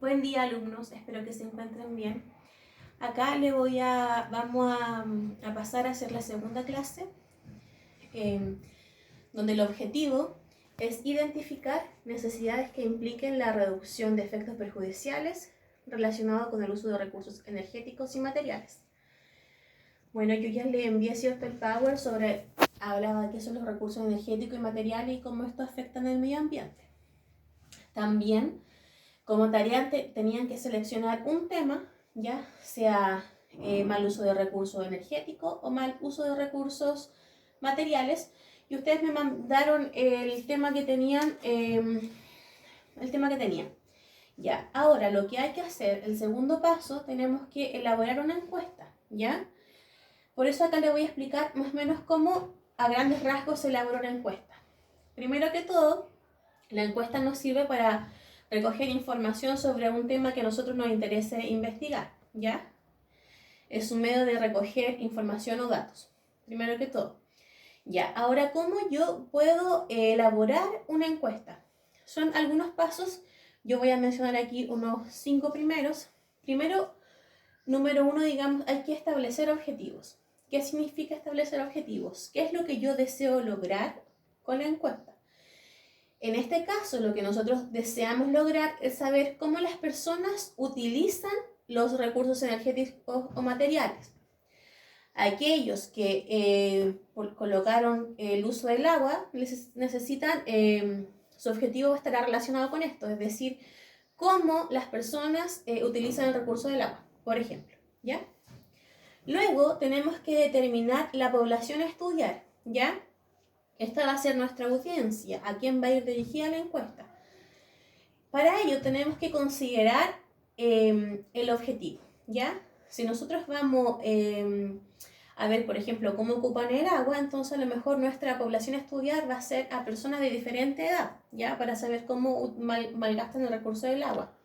Buen día, alumnos, espero que se encuentren bien. Acá vamos a pasar a hacer la segunda clase, donde el objetivo es identificar necesidades que impliquen la reducción de efectos perjudiciales relacionados con el uso de recursos energéticos y materiales. Bueno, yo ya le envié cierto el Power hablaba de qué son los recursos energéticos y materiales y cómo esto afecta en el medio ambiente. También, como tarea tenían que seleccionar un tema, ya sea mal uso de recursos energéticos o mal uso de recursos materiales, y ustedes me mandaron el tema que tenían. Ya, ahora lo que hay que hacer, el segundo paso, tenemos que elaborar una encuesta, ¿ya? Por eso acá le voy a explicar más o menos cómo a grandes rasgos se elabora una encuesta. Primero que todo, la encuesta nos sirve para recoger información sobre un tema que a nosotros nos interese investigar, ¿ya? Es un medio de recoger información o datos, primero que todo. Ya, ahora, ¿cómo yo puedo elaborar una encuesta? Son algunos pasos, yo voy a mencionar aquí unos 5 primeros. Primero, número 1, digamos, hay que establecer objetivos. ¿Qué significa establecer objetivos? ¿Qué es lo que yo deseo lograr con la encuesta? En este caso, lo que nosotros deseamos lograr es saber cómo las personas utilizan los recursos energéticos o materiales. Aquellos que colocaron el uso del agua necesitan, su objetivo estará relacionado con esto, es decir, cómo las personas utilizan el recurso del agua, por ejemplo, ¿ya? Luego tenemos que determinar la población a estudiar, ¿ya? Esta va a ser nuestra audiencia, a quién va a ir dirigida la encuesta. Para ello tenemos que considerar el objetivo, ¿ya? Si nosotros vamos a ver, por ejemplo, cómo ocupan el agua, entonces a lo mejor nuestra población a estudiar va a ser a personas de diferente edad, ¿ya? Para saber cómo malgastan el recurso del agua.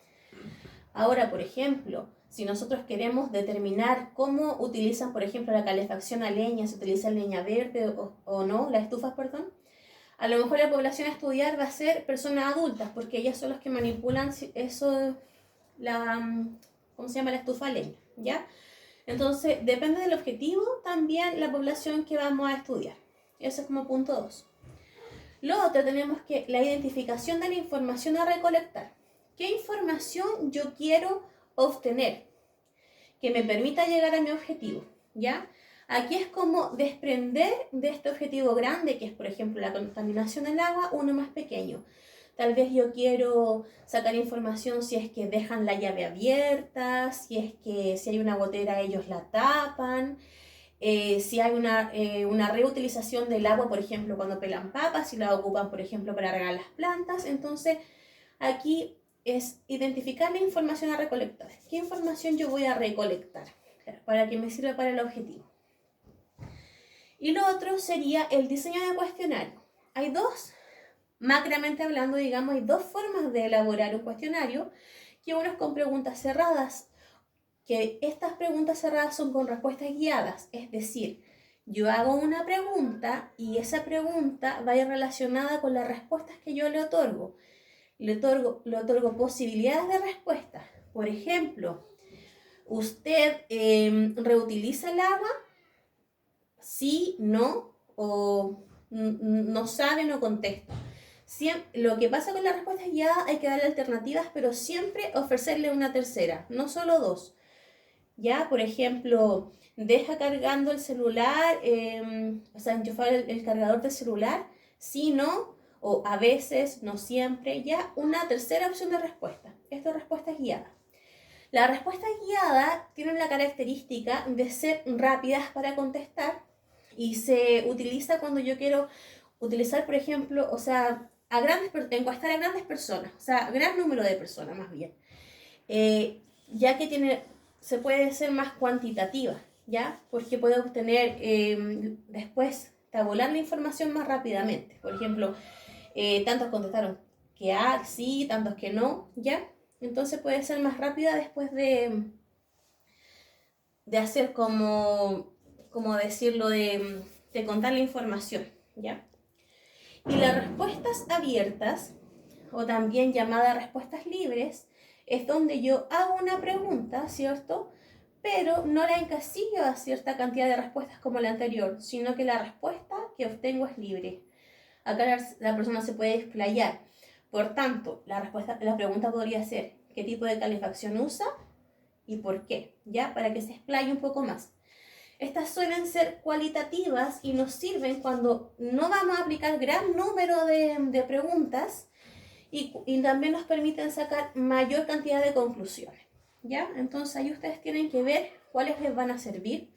Ahora, por ejemplo, si nosotros queremos determinar cómo utilizan, por ejemplo, la calefacción a leña, si utilizan leña verde o no, las estufas, perdón, a lo mejor la población a estudiar va a ser personas adultas, porque ellas son las que manipulan eso, ¿cómo se llama? La estufa a leña, ¿ya? Entonces, depende del objetivo también la población que vamos a estudiar. Eso es como punto 2. Lo otro tenemos que la identificación de la información a recolectar. ¿Qué información yo quiero obtener que me permita llegar a mi objetivo? ¿Ya? Aquí es como desprender de este objetivo grande, que es, por ejemplo, la contaminación del agua, uno más pequeño. Tal vez yo quiero sacar información si es que dejan la llave abierta, si hay una gotera ellos la tapan, si hay una reutilización del agua, por ejemplo, cuando pelan papas, si la ocupan, por ejemplo, para regar las plantas. Entonces, aquí es identificar la información a recolectar. ¿Qué información yo voy a recolectar para que me sirva para el objetivo? Y lo otro sería el diseño de cuestionario. Hay dos, macramente hablando, digamos, hay dos formas de elaborar un cuestionario, que uno es con preguntas cerradas, que estas preguntas cerradas son con respuestas guiadas, es decir, yo hago una pregunta y esa pregunta va a ir relacionada con las respuestas que yo le otorgo. Le otorgo posibilidades de respuesta. Por ejemplo, ¿usted reutiliza el agua? Sí, no, o no sabe, no contesta. Lo que pasa con las respuestas guiadas, hay que darle alternativas, pero siempre ofrecerle una tercera, no solo dos. Ya, por ejemplo, deja cargando el celular, o sea, enchufar el cargador del celular, sí, no, o a veces, no siempre, ya una tercera opción de respuesta. Esto es respuesta guiada. Las respuestas guiadas tienen la característica de ser rápidas para contestar y se utiliza cuando yo quiero utilizar, por ejemplo, o sea, encuestar a grandes personas, o sea, gran número de personas más bien, ya que se puede ser más cuantitativa, ¿ya? Porque puede obtener después tabular la información más rápidamente. Por ejemplo, tantos contestaron que sí, tantos que no, ¿ya? Entonces puede ser más rápida después de hacer como decirlo, de contar la información, ¿ya? Y las respuestas abiertas, o también llamadas respuestas libres, es donde yo hago una pregunta, ¿cierto? Pero no la encasillo a cierta cantidad de respuestas como la anterior, sino que la respuesta que obtengo es libre. Acá la persona se puede explayar. Por tanto, la pregunta podría ser, ¿qué tipo de calefacción usa y por qué? ¿Ya? Para que se explaye un poco más. Estas suelen ser cualitativas y nos sirven cuando no vamos a aplicar gran número de preguntas y también nos permiten sacar mayor cantidad de conclusiones. ¿Ya? Entonces ahí ustedes tienen que ver cuáles les van a servir.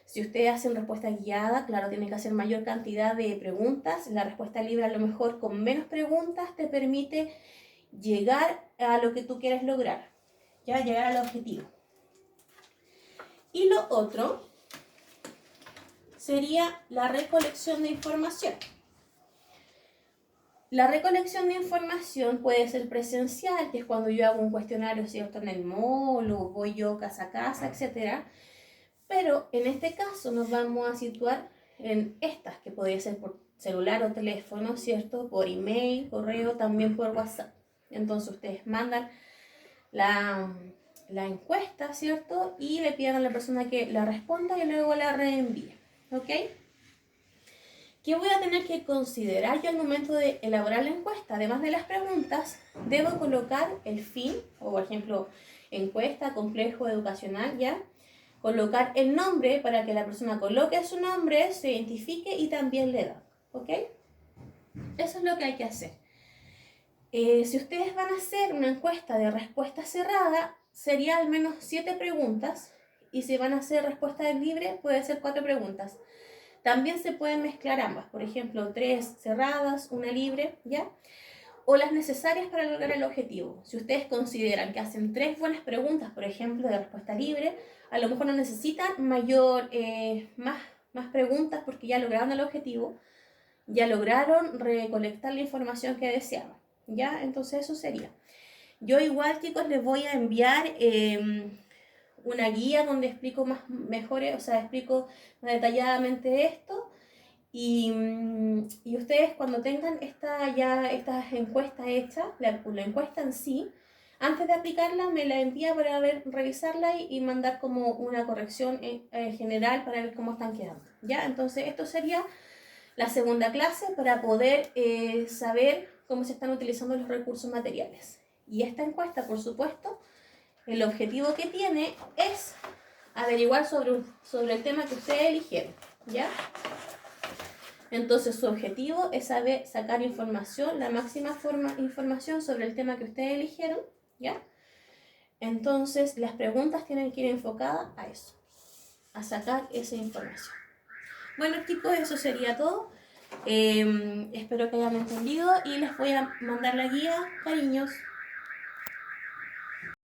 Si ustedes hacen respuesta guiada, claro, tienen que hacer mayor cantidad de preguntas. La respuesta libre a lo mejor con menos preguntas te permite llegar a lo que tú quieres lograr, ya llegar al objetivo. Y lo otro sería la recolección de información. La recolección de información puede ser presencial, que es cuando yo hago un cuestionario, ¿cierto? En el mall o voy yo casa a casa, etc. Pero en este caso nos vamos a situar en estas, que podría ser por celular o teléfono, ¿cierto? Por email, correo, también por WhatsApp. Entonces ustedes mandan la encuesta, ¿cierto? Y le piden a la persona que la responda y luego la reenvíe, ¿ok? ¿Qué voy a tener que considerar yo al momento de elaborar la encuesta? Además de las preguntas, debo colocar el fin, o por ejemplo, encuesta, complejo educacional, ¿ya? Colocar el nombre para que la persona coloque su nombre, se identifique y también la edad, ¿ok? Eso es lo que hay que hacer. Si ustedes van a hacer una encuesta de respuesta cerrada, sería al menos 7 preguntas, y si van a hacer respuesta libre, puede ser 4 preguntas. También se pueden mezclar ambas, por ejemplo, 3 cerradas, una libre, ¿ya? O las necesarias para lograr el objetivo. Si ustedes consideran que hacen 3 buenas preguntas, por ejemplo, de respuesta libre, a lo mejor no necesitan más preguntas porque ya lograron el objetivo, ya lograron recolectar la información que deseaban, ¿ya? Entonces eso sería. Yo igual, chicos, les voy a enviar una guía donde explico explico más detalladamente esto. Y ustedes cuando tengan estas encuestas hechas, la encuesta en sí, antes de aplicarla me la envía para revisarla y mandar como una corrección general para ver cómo están quedando, ¿ya? Entonces esto sería la segunda clase para poder saber cómo se están utilizando los recursos materiales. Y esta encuesta, por supuesto, el objetivo que tiene es averiguar sobre el tema que ustedes eligieron, ¿ya? Entonces su objetivo es sacar información, la máxima información sobre el tema que ustedes eligieron, ¿ya? Entonces las preguntas tienen que ir enfocadas a eso, a sacar esa información. Bueno, chicos, eso sería todo. Espero que hayan entendido y les voy a mandar la guía. Cariños.